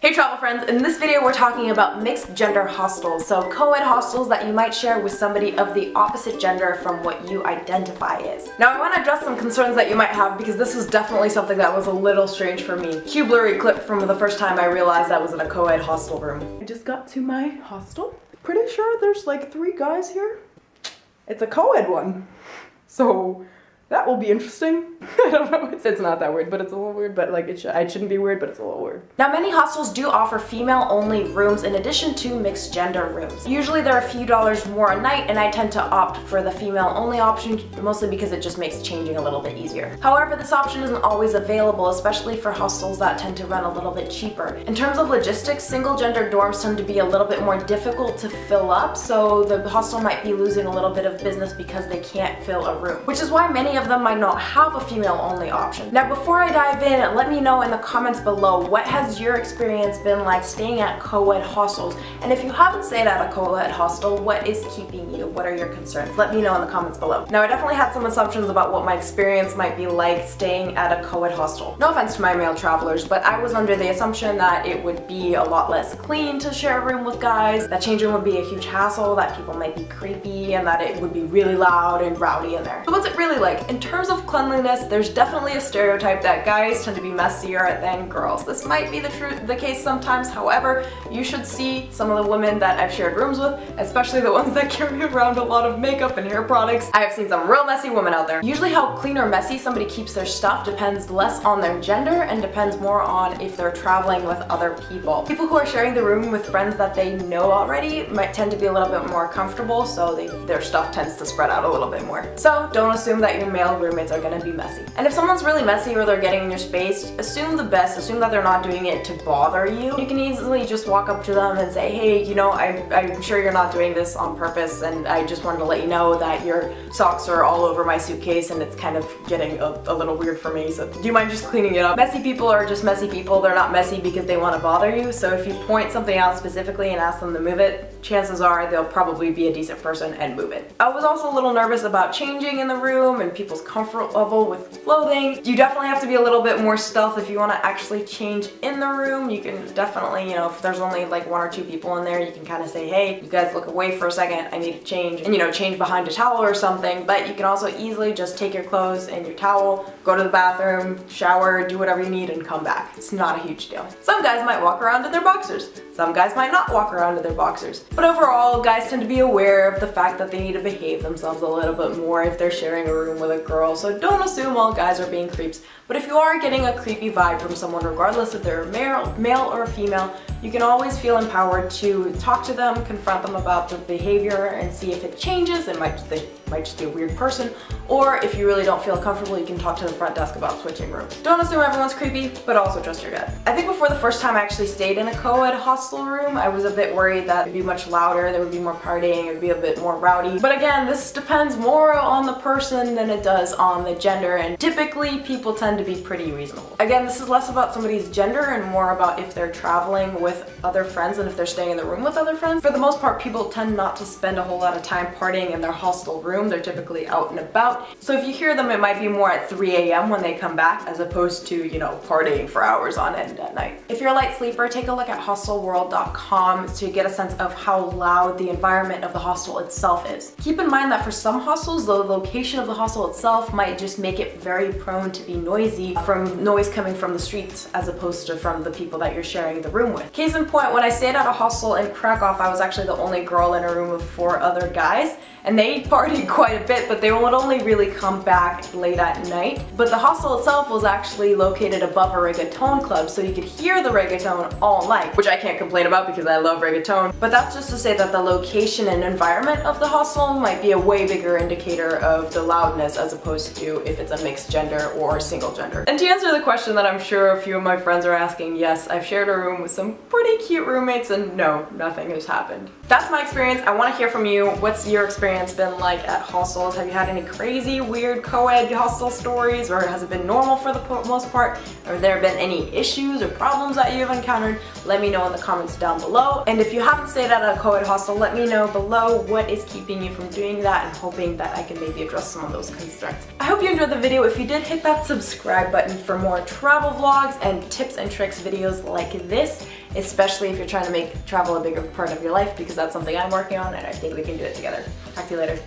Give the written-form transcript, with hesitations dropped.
Hey travel friends, in this video we're talking about mixed gender hostels, so co-ed hostels that you might share with somebody of the opposite gender from what you identify as. Now I want to address some concerns that you might have because this is definitely something that was a little strange for me. Cue blurry clip from the first time I realized I was in a co-ed hostel room. I just got to my hostel. Pretty sure there's like 3 guys here. It's a co-ed one. So that will be interesting. I don't know, it's not that weird, but it's a little weird, but like it shouldn't be weird, but it's a little weird. Now many hostels do offer female-only rooms in addition to mixed gender rooms. Usually they're a few dollars more a night, and I tend to opt for the female-only option, mostly because it just makes changing a little bit easier. However, this option isn't always available, especially for hostels that tend to run a little bit cheaper. In terms of logistics, single-gender dorms tend to be a little bit more difficult to fill up, so the hostel might be losing a little bit of business because they can't fill a room, which is why many of them might not have a female-only option. Now before I dive in, let me know in the comments below, what has your experience been like staying at co-ed hostels? And if you haven't stayed at a co-ed hostel, what is keeping you? What are your concerns? Let me know in the comments below. Now I definitely had some assumptions about what my experience might be like staying at a co-ed hostel. No offense to my male travelers, but I was under the assumption that it would be a lot less clean to share a room with guys, that changing would be a huge hassle, that people might be creepy, and that it would be really loud and rowdy in there. So what's it really like? In terms of cleanliness, there's definitely a stereotype that guys tend to be messier than girls. This might be the case sometimes, however, you should see some of the women that I've shared rooms with, especially the ones that carry around a lot of makeup and hair products. I have seen some real messy women out there. Usually how clean or messy somebody keeps their stuff depends less on their gender and depends more on if they're traveling with other people. People who are sharing the room with friends that they know already might tend to be a little bit more comfortable, so their stuff tends to spread out a little bit more. So don't assume that your male roommates are gonna be messy. And if someone's really messy or they're getting in your space, assume the best. Assume that they're not doing it to bother you. You can easily just walk up to them and say, hey, you know, I'm sure you're not doing this on purpose, and I just wanted to let you know that your socks are all over my suitcase and it's kind of getting a little weird for me, so do you mind just cleaning it up? Messy people are just messy people. They're not messy because they want to bother you, so if you point something out specifically and ask them to move it, chances are they'll probably be a decent person and move it. I was also a little nervous about changing in the room and people's comfort level with clothing. You definitely have to be a little bit more stealth if you want to actually change in the room. You can definitely, you know, if there's only like 1 or 2 people in there, you can kind of say, hey, you guys look away for a second, I need to change, and you know, change behind a towel or something. But you can also easily just take your clothes and your towel, go to the bathroom, shower, do whatever you need, and come back. It's not a huge deal. Some guys might walk around in their boxers. Some guys might not walk around in their boxers. But overall, guys tend to be aware of the fact that they need to behave themselves a little bit more if they're sharing a room with a girl. So don't assume all guys are being creeps. But if you are getting a creepy vibe from someone, regardless if they're male or female, you can always feel empowered to talk to them, confront them about the behavior, and see if it changes. They might just be a weird person, or if you really don't feel comfortable, you can talk to the front desk about switching rooms. Don't assume everyone's creepy, but also trust your gut. I think before the first time I actually stayed in a co-ed hostel room, I was a bit worried that it'd be much louder, there would be more partying, it would be a bit more rowdy. But again, this depends more on the person than it does on the gender, and typically people tend to be pretty reasonable. Again, this is less about somebody's gender and more about if they're traveling with other friends and if they're staying in the room with other friends. For the most part, people tend not to spend a whole lot of time partying in their hostel room. They're typically out and about. So if you hear them, it might be more at 3 a.m. when they come back, as opposed to, you know, partying for hours on end at night. If you're a light sleeper, take a look at hostelworld.com to get a sense of how loud the environment of the hostel itself is. Keep in mind that for some hostels, the location of the hostel itself might just make it very prone to be noisy, from noise coming from the streets as opposed to from the people that you're sharing the room with. Case in point, when I stayed at a hostel in Krakow, I was actually the only girl in a room with 4 other guys, and they partied quite a bit, but they would only really come back late at night. But the hostel itself was actually located above a reggaeton club, so you could hear the reggaeton all night, which I can't complain about because I love reggaeton. But that's just to say that the location and environment of the hostel might be a way bigger indicator of the loudness as opposed to if it's a mixed gender or single gender. And to answer the question that I'm sure a few of my friends are asking, yes, I've shared a room with some pretty cute roommates, and no, nothing has happened. That's my experience. I want to hear from you. What's your experience been like at hostels? Have you had any crazy, weird co-ed hostel stories, or has it been normal for the most part? Or have there been any issues or problems that you've encountered? Let me know in the comments down below. And if you haven't stayed at a co-ed hostel, let me know below what is keeping you from doing that, and hoping that I can maybe address some of those concerns. I hope you enjoyed the video. If you did, hit that subscribe button for more travel vlogs and tips and tricks videos like this. especially if you're trying to make travel a bigger part of your life, because that's something I'm working on and I think we can do it together. Talk to you later.